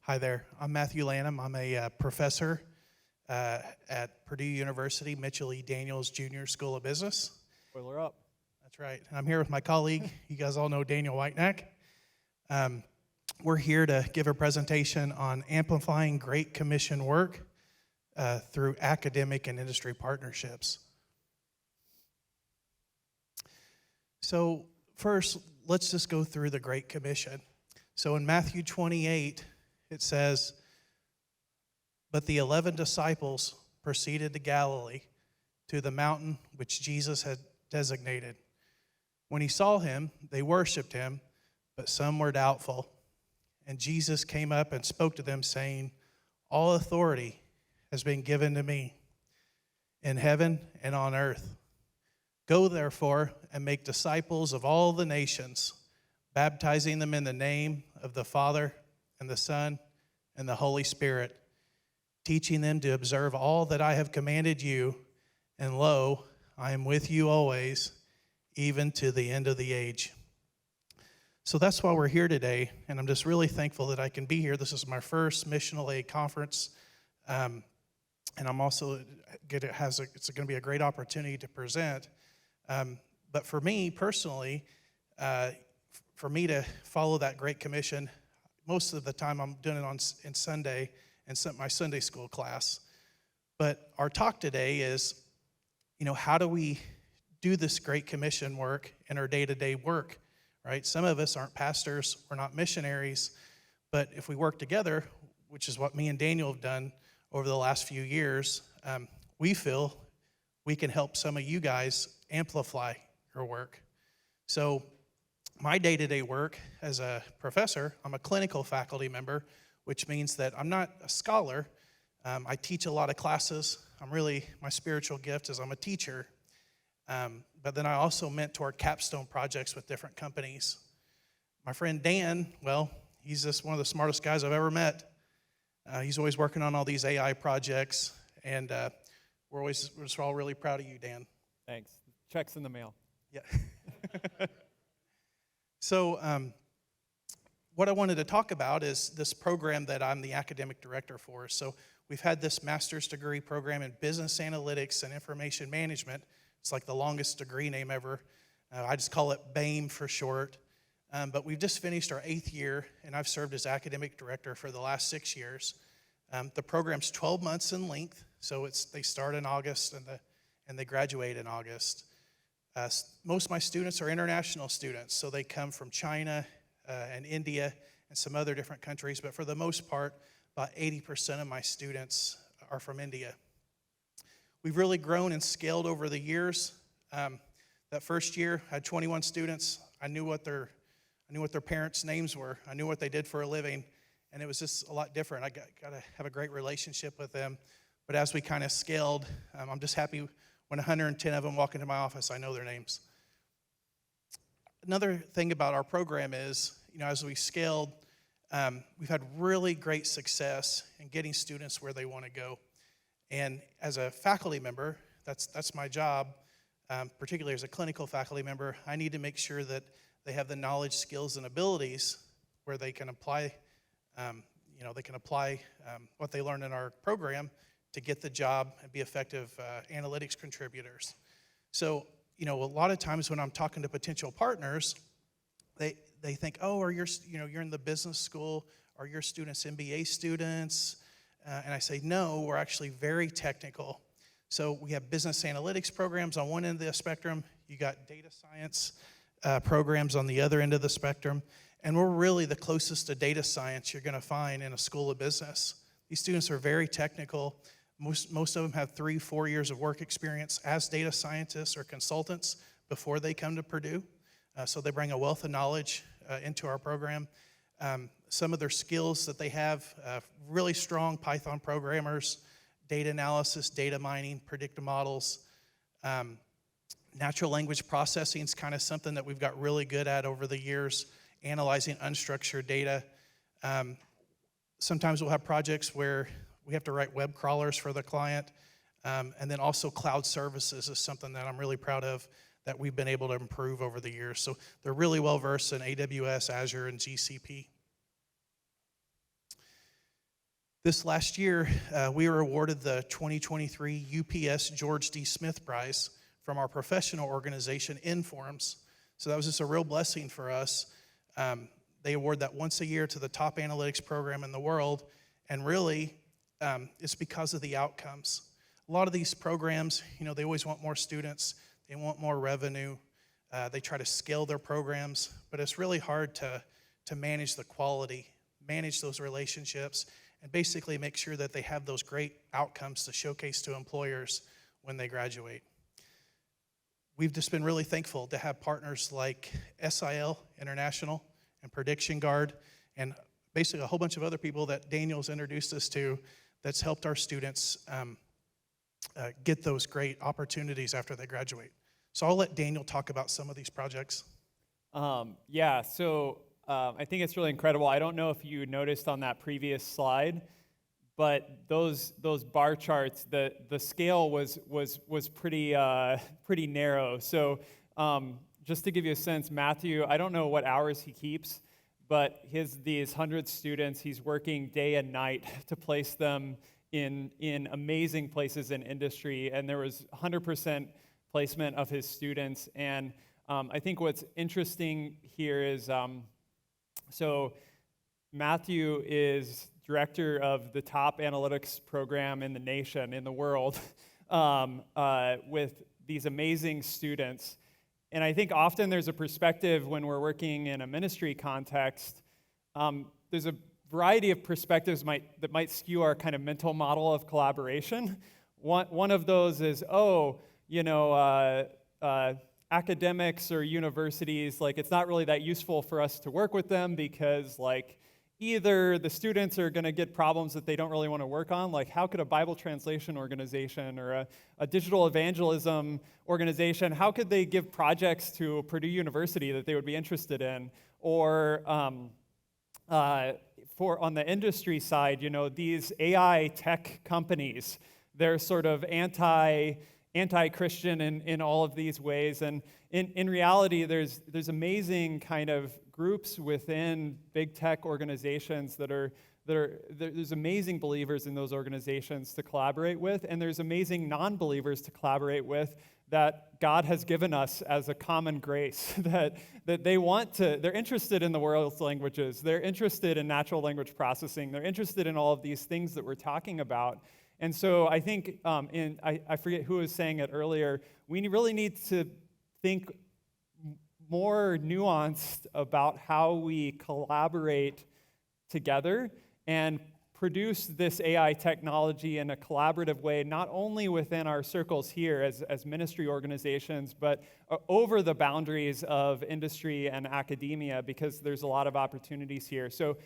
Hi there. I'm Matthew Lanham. I'm a professor at Purdue University, Mitchell E. Daniels Jr. School of Business. Spoiler up. That's right. And I'm here with my colleague. You guys all know Daniel Whitenack. We're here to give a presentation on amplifying Great Commission work through academic and industry partnerships. So first, let's just go through the Great Commission. So in Matthew 28, it says, "But the 11 disciples proceeded to Galilee, to the mountain which Jesus had designated. When he saw him, they worshiped him, but some were doubtful. And Jesus came up and spoke to them, saying, 'All authority has been given to me in heaven and on earth. Go therefore and make disciples of all the nations, baptizing them in the name of the Father and the Son and the Holy Spirit, teaching them to observe all that I have commanded you. And lo, I am with you always, even to the end of the age.'" So that's why we're here today, and I'm just really thankful that I can be here. This is my first Missional AI Conference, and I'm also it's going to be a great opportunity to present. But for me personally, for me to follow that Great Commission, most of the time I'm doing it in Sunday in my Sunday school class. But our talk today is, how do we do this Great Commission work in our day-to-day work, right? Some of us aren't pastors, we're not missionaries, but if we work together, which is what me and Daniel have done over the last few years, we feel we can help some of you guys amplify your work. So my day-to-day work as a professor, I'm a clinical faculty member, which means that I'm not a scholar. I teach a lot of classes. My spiritual gift is I'm a teacher. But then I also mentor capstone projects with different companies. My friend Dan, well, he's just one of the smartest guys I've ever met. He's always working on all these AI projects, and we're just all really proud of you, Dan. Thanks. Check's in the mail. Yeah. So what I wanted to talk about is this program that I'm the academic director for. So we've had this master's degree program in business analytics and information management. It's like the longest degree name ever. I just call it BAIM for short. But we've just finished our 8th year, and I've served as academic director for the last 6 years. The program's 12 months in length, so they start in August and they graduate in August. Most of my students are international students, so they come from China and India and some other different countries, but for the most part, about 80% of my students are from India. We've really grown and scaled over the years. That first year, I had 21 students. I knew what their parents' names were. I knew what they did for a living, and it was just a lot different. I got to have a great relationship with them. But as we kind of scaled, I'm just happy when 110 of them walk into my office, I know their names. Another thing about our program is, as we scaled, we've had really great success in getting students where they want to go. And as a faculty member, that's my job, particularly as a clinical faculty member. I need to make sure that they have the knowledge, skills, and abilities where they can apply, what they learn in our program to get the job and be effective analytics contributors. So, a lot of times when I'm talking to potential partners, they think, oh, you're in the business school, are your students MBA students? And I say, no, we're actually very technical. So we have business analytics programs on one end of the spectrum. You got data science programs on the other end of the spectrum. And we're really the closest to data science you're going to find in a school of business. These students are very technical. Most of them have 3-4 years of work experience as data scientists or consultants before they come to Purdue. So they bring a wealth of knowledge into our program. Some of their skills that they have, really strong Python programmers, data analysis, data mining, predictive models. Natural language processing is kind of something that we've got really good at over the years, analyzing unstructured data. Sometimes we'll have projects where we have to write web crawlers for the client. And then also cloud services is something that I'm really proud of that we've been able to improve over the years. So they're really well versed in AWS, Azure, and GCP. This last year, we were awarded the 2023 UPS George D. Smith Prize from our professional organization, Informs. So that was just a real blessing for us. They award that once a year to the top analytics program in the world, and really, it's because of the outcomes. A lot of these programs, they always want more students, they want more revenue, they try to scale their programs, but it's really hard to manage the quality, manage those relationships, and basically make sure that they have those great outcomes to showcase to employers when they graduate. We've just been really thankful to have partners like S.I.L. International and Prediction Guard, and basically a whole bunch of other people that Daniel's introduced us to that's helped our students get those great opportunities after they graduate. So I'll let Daniel talk about some of these projects. I think it's really incredible. I don't know if you noticed on that previous slide, but those bar charts, the scale was pretty narrow. So just to give you a sense, Matthew, I don't know what hours he keeps, but these 100 students, he's working day and night to place them in amazing places in industry, and there was 100% placement of his students. And I think what's interesting here is, so Matthew is director of the top analytics program in the nation, in the world, with these amazing students. And I think often there's a perspective when we're working in a ministry context, there's a variety of perspectives that might skew our kind of mental model of collaboration. One of those is, academics or universities, it's not really that useful for us to work with them because, either the students are going to get problems that they don't really want to work on, how could a Bible translation organization or a digital evangelism organization, how could they give projects to Purdue University that they would be interested in? Or for on the industry side, these AI tech companies, they're sort of anti-Christian in all of these ways. And in reality, there's amazing kind of groups within big tech organizations there's amazing believers in those organizations to collaborate with, and there's amazing non-believers to collaborate with that God has given us as a common grace, that they're interested in the world's languages, they're interested in natural language processing, they're interested in all of these things that we're talking about. And so I think, I forget who was saying it earlier, we really need to think more nuanced about how we collaborate together and produce this AI technology in a collaborative way, not only within our circles here as ministry organizations, but over the boundaries of industry and academia, because there's a lot of opportunities here. So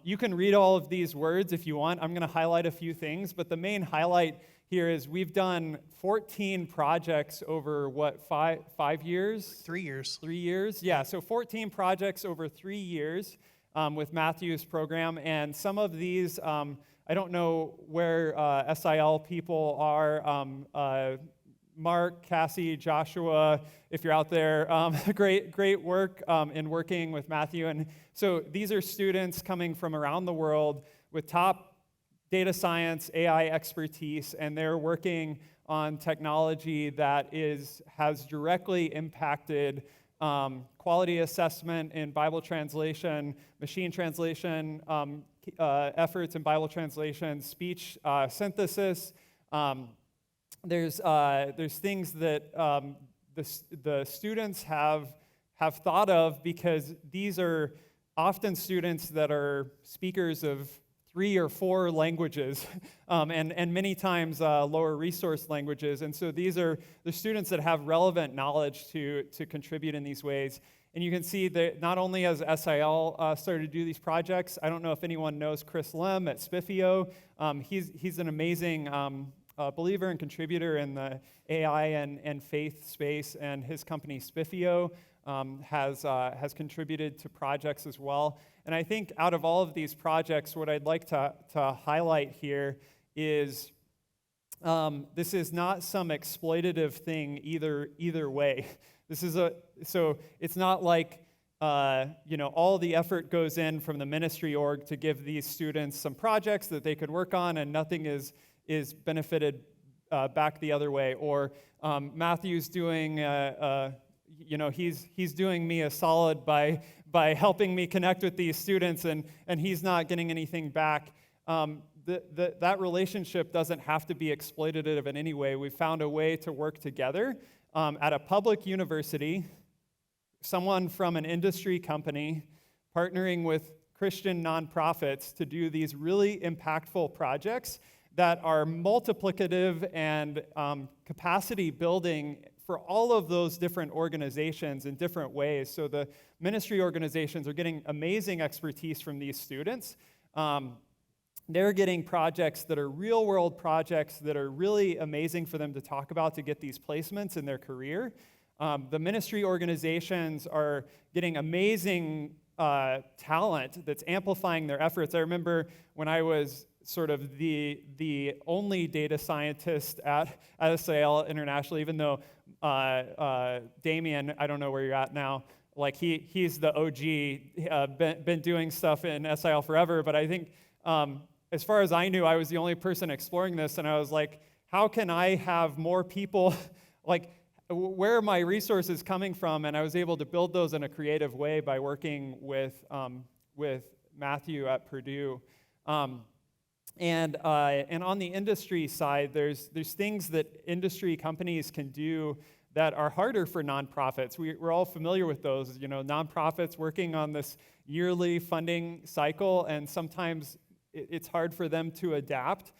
you can read all of these words if you want. I'm going to highlight a few things, but the main highlight here is we've done 14 projects over, 5 years? 3 years. 3 years, yeah. So 14 projects over 3 years with Matthew's program. And some of these, I don't know where S.I.L. people are. Mark, Cassie, Joshua, if you're out there, great work in working with Matthew. And so these are students coming from around the world with top data science, AI expertise, and they're working on technology that has directly impacted quality assessment in Bible translation, machine translation efforts in Bible translation, speech synthesis. There's things that the students have thought of, because these are often students that are speakers of 3 or 4 languages, and many times lower resource languages. And so these are the students that have relevant knowledge to contribute in these ways. And you can see that not only has S.I.L. started to do these projects, I don't know if anyone knows Chris Lem at Spiffio. He's an amazing believer and contributor in the AI and faith space, and his company Spiffio has contributed to projects as well. And I think out of all of these projects, what I'd like to highlight here is this is not some exploitative thing either way. So it's not like all the effort goes in from the ministry org to give these students some projects that they could work on, and nothing is benefited back the other way. Or Matthew's doing, he's doing me a solid by helping me connect with these students, and he's not getting anything back. That relationship doesn't have to be exploitative in any way. We've found a way to work together at a public university. Someone from an industry company partnering with Christian nonprofits to do these really impactful projects that are multiplicative and capacity building for all of those different organizations in different ways. So the ministry organizations are getting amazing expertise from these students. They're getting projects that are real-world projects that are really amazing for them to talk about to get these placements in their career. The ministry organizations are getting amazing talent that's amplifying their efforts. I remember when I was sort of the only data scientist at S.I.L internationally, even though Damien, I don't know where you're at now, like he's the OG, been doing stuff in S.I.L forever, but I think as far as I knew, I was the only person exploring this, and I was like, how can I have more people, like, where are my resources coming from? And I was able to build those in a creative way by working with Matthew at Purdue. And on the industry side, there's things that industry companies can do that are harder for nonprofits. We're all familiar with those, nonprofits working on this yearly funding cycle, and sometimes it's hard for them to adapt.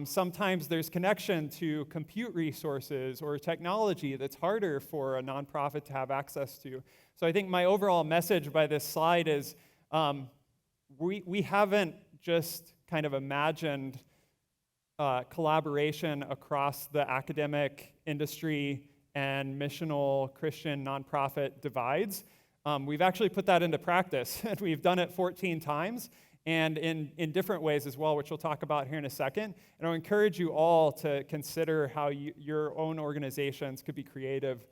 Sometimes there's connection to compute resources or technology that's harder for a nonprofit to have access to. So I think my overall message by this slide is we haven't just kind of imagined collaboration across the academic, industry, and missional Christian nonprofit divides. We've actually put that into practice, and we've done it 14 times. And in different ways as well, which we'll talk about here in a second. And I'll encourage you all to consider how your own organizations could be creative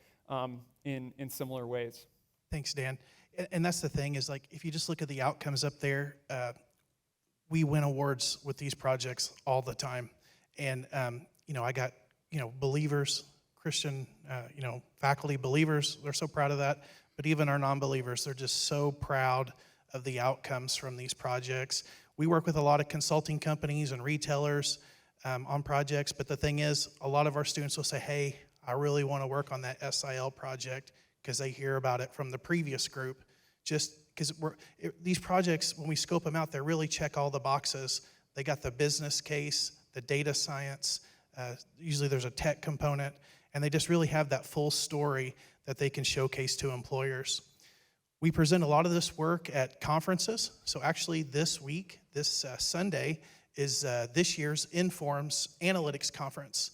in similar ways. Thanks, Dan. And that's the thing is, like, if you just look at the outcomes up there, we win awards with these projects all the time. And, I got, believers, Christian, faculty believers, they're so proud of that. But even our non-believers, they're just so proud of the outcomes from these projects. We work with a lot of consulting companies and retailers on projects, but the thing is, a lot of our students will say, hey, I really want to work on that S.I.L project because they hear about it from the previous group. Just because these projects, when we scope them out, they really check all the boxes. They got the business case, the data science, usually there's a tech component, and they just really have that full story that they can showcase to employers. We present a lot of this work at conferences. So actually this week, this Sunday, is this year's Informs Analytics Conference.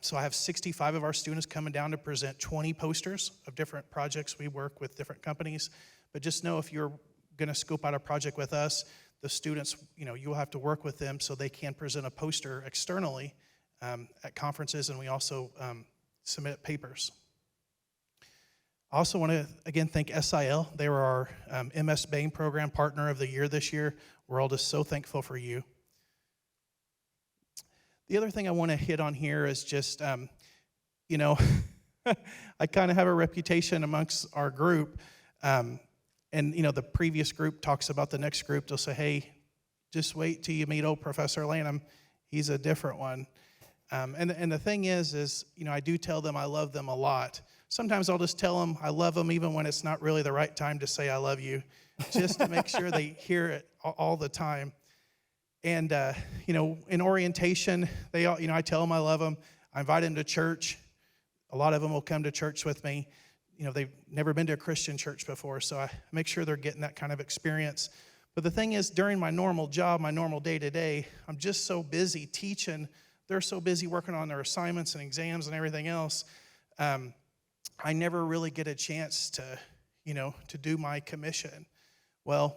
So I have 65 of our students coming down to present 20 posters of different projects. We work with different companies. But just know if you're going to scope out a project with us, the students, you'll have to work with them so they can present a poster externally at conferences, and we also submit papers. I also want to, again, thank S.I.L. They were our MS BAIM program partner of the year this year. We're all just so thankful for you. The other thing I want to hit on here is just, I kind of have a reputation amongst our group. And, the previous group talks about the next group. They'll say, hey, just wait till you meet old Professor Lanham. He's a different one. And the thing is, I do tell them I love them a lot. Sometimes I'll just tell them I love them even when it's not really the right time to say I love you, just to make sure they hear it all the time. And, in orientation, they all, I tell them I love them. I invite them to church. A lot of them will come to church with me. They've never been to a Christian church before, so I make sure they're getting that kind of experience. But the thing is, during my normal job, my normal day-to-day, I'm just so busy teaching. They're so busy working on their assignments and exams and everything else. I never really get a chance to do my commission. Well,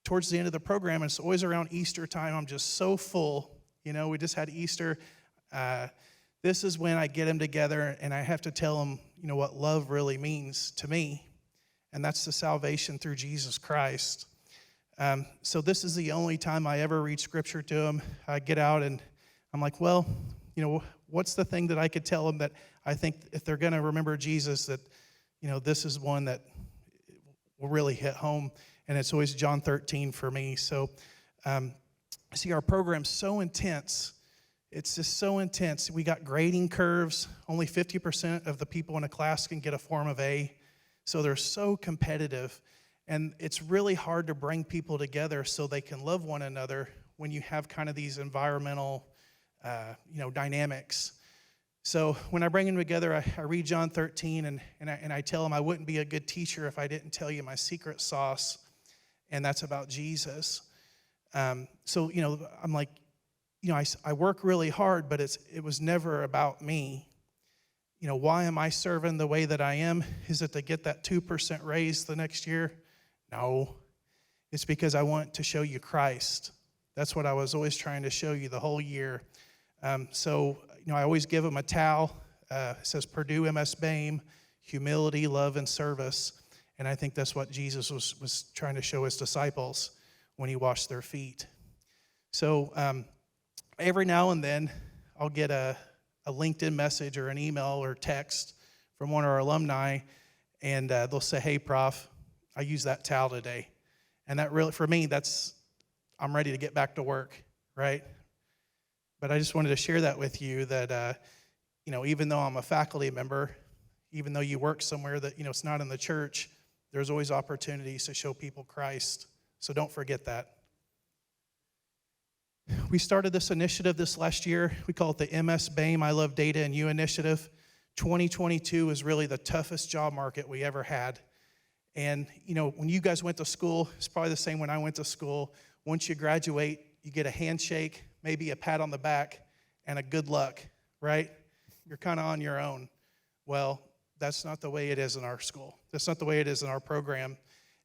towards the end of the program, it's always around Easter time, I'm just so full. We just had Easter. This is when I get them together and I have to tell them, what love really means to me. and that's the salvation through Jesus Christ. So this is the only time I ever read scripture to them. I get out and I'm like, well, what's the thing that I could tell them that I think if they're going to remember Jesus, that, this is one that will really hit home. And it's always John 13 for me. So, see, our program's so intense. It's just so intense. We got grading curves. Only 50% of the people in a class can get a form of A. So they're so competitive. And it's really hard to bring people together so they can love one another when you have kind of these environmental, dynamics. So when I bring them together, I read John 13, and I tell them I wouldn't be a good teacher if I didn't tell you my secret sauce, and that's about Jesus. So, I'm like, I work really hard, but it was never about me. Why am I serving the way that I am? Is it to get that 2% raise the next year? No. It's because I want to show you Christ. That's what I was always trying to show you the whole year. So, I always give them a towel. It says Purdue MS BAIM, humility, love, and service. And I think that's what Jesus was trying to show his disciples when he washed their feet. So every now and then, I'll get a LinkedIn message or an email or text from one of our alumni, and they'll say, hey, Prof, I used that towel today. And that really, for me, I'm ready to get back to work, right? But I just wanted to share that with you that, even though I'm a faculty member, even though you work somewhere that, it's not in the church, there's always opportunities to show people Christ. So don't forget that. We started this initiative this last year. We call it the MS BAIM, I Love Data and You initiative. 2022 is really the toughest job market we ever had. And, when you guys went to school, it's probably the same when I went to school. Once you graduate, you get a handshake, maybe a pat on the back, and a good luck, right? You're kind of on your own. Well, that's not the way it is in our school. That's not the way it is in our program.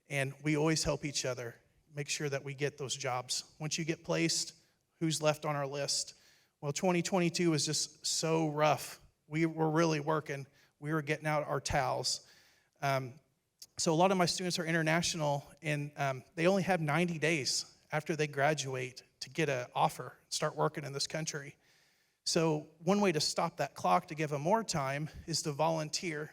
And we always help each other, make sure that we get those jobs. Once you get placed, who's left on our list? Well, 2022 was just so rough. We were really working. We were getting out our towels. So a lot of my students are international, and they only have 90 days after they graduate to get an offer, start working in this country. So one way to stop that clock to give them more time is to volunteer.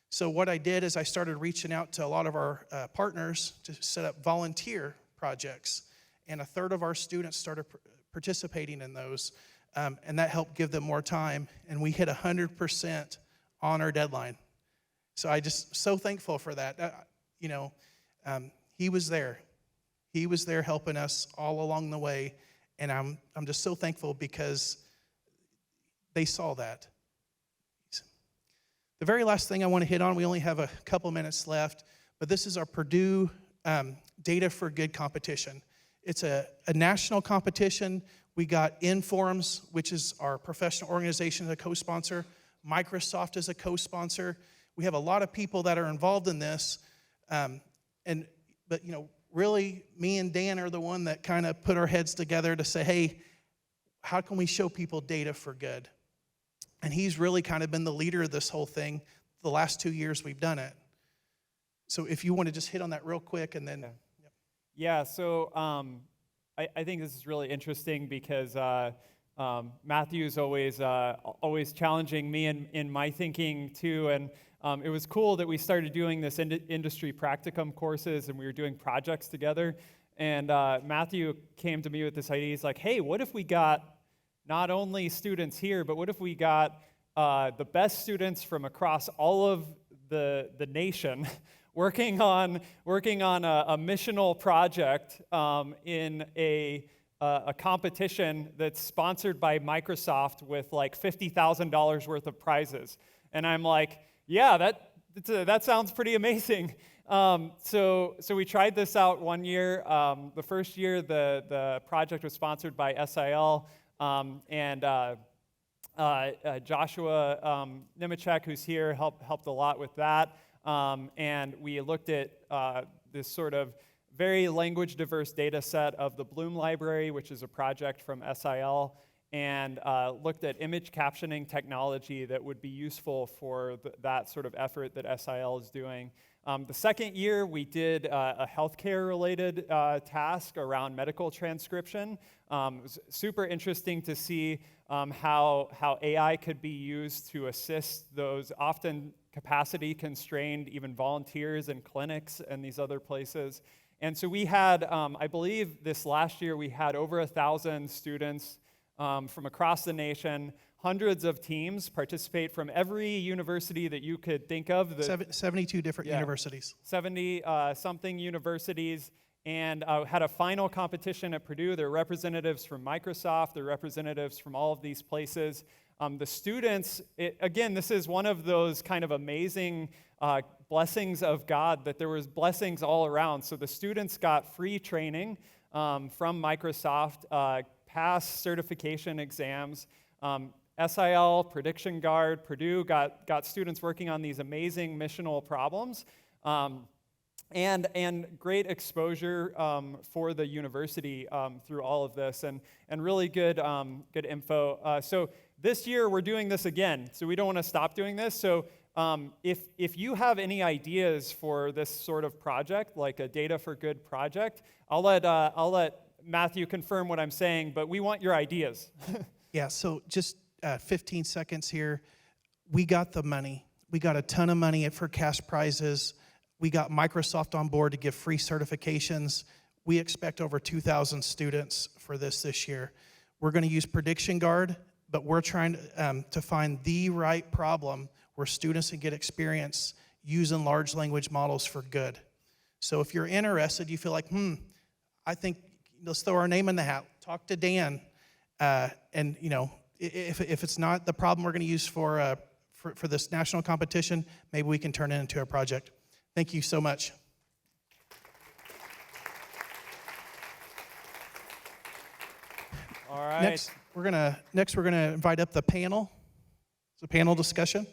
So what I did is I started reaching out to a lot of our partners to set up volunteer projects, and a third of our students started participating in those, and that helped give them more time, and we hit 100% on our deadline. So I just so thankful for that. He was there. He was there helping us all along the way, and I'm just so thankful because they saw that. The very last thing I want to hit on, we only have a couple minutes left, but this is our Purdue Data for Good competition. It's a national competition. We got Informs, which is our professional organization, as a co-sponsor. Microsoft is a co-sponsor. We have a lot of people that are involved in this, but really, me and Dan are the one that kind of put our heads together to say, hey, how can we show people data for good? And he's really kind of been the leader of this whole thing the last 2 years we've done it. So if you want to just hit on that real quick and then. Yeah, so I think this is really interesting because Matthew's always challenging me in my thinking too, and it was cool that we started doing this industry practicum courses, and we were doing projects together. And Matthew came to me with this idea. He's like, hey, what if we got not only students here, but what if we got the best students from across all of the nation working on a missional project in a competition that's sponsored by Microsoft with like $50,000 worth of prizes? And I'm like, yeah, that sounds pretty amazing. So we tried this out one year. The first year, the project was sponsored by S.I.L. And Joshua Nemechek, who's here, helped a lot with that. And we looked at this sort of very language diverse data set of the Bloom Library, which is a project from S.I.L, and looked at image captioning technology that would be useful for that sort of effort that S.I.L is doing. The second year, we did a healthcare-related task around medical transcription. It was super interesting to see how AI could be used to assist those often capacity-constrained, even volunteers in clinics and these other places. And so we had, I believe this last year, we had over 1,000 students from across the nation. Hundreds of teams participate from every university that you could think of. 72 different universities. 70-something universities, and had a final competition at Purdue. There are representatives from Microsoft, there are representatives from all of these places. The students, again, this is one of those kind of amazing blessings of God, that there was blessings all around. So the students got free training from Microsoft, passed certification exams. S.I.L, Prediction Guard, Purdue got students working on these amazing missional problems, and great exposure for the university through all of this, and really good info. So this year we're doing this again, so we don't want to stop doing this. So if you have any ideas for this sort of project, like a Data for Good project, I'll let Matthew confirm what I'm saying, but we want your ideas. Yeah, so just 15 seconds here. We got the money. We got a ton of money for cash prizes. We got Microsoft on board to give free certifications. We expect over 2,000 students for this year. We're going to use Prediction Guard, but we're trying to find the right problem where students can get experience using large language models for good. So if you're interested, you feel like, I think let's throw our name in the hat. Talk to Dan, and if it's not the problem we're going to use for this national competition, maybe we can turn it into a project. Thank you so much. All right. Next, we're gonna invite up the panel. It's a panel discussion.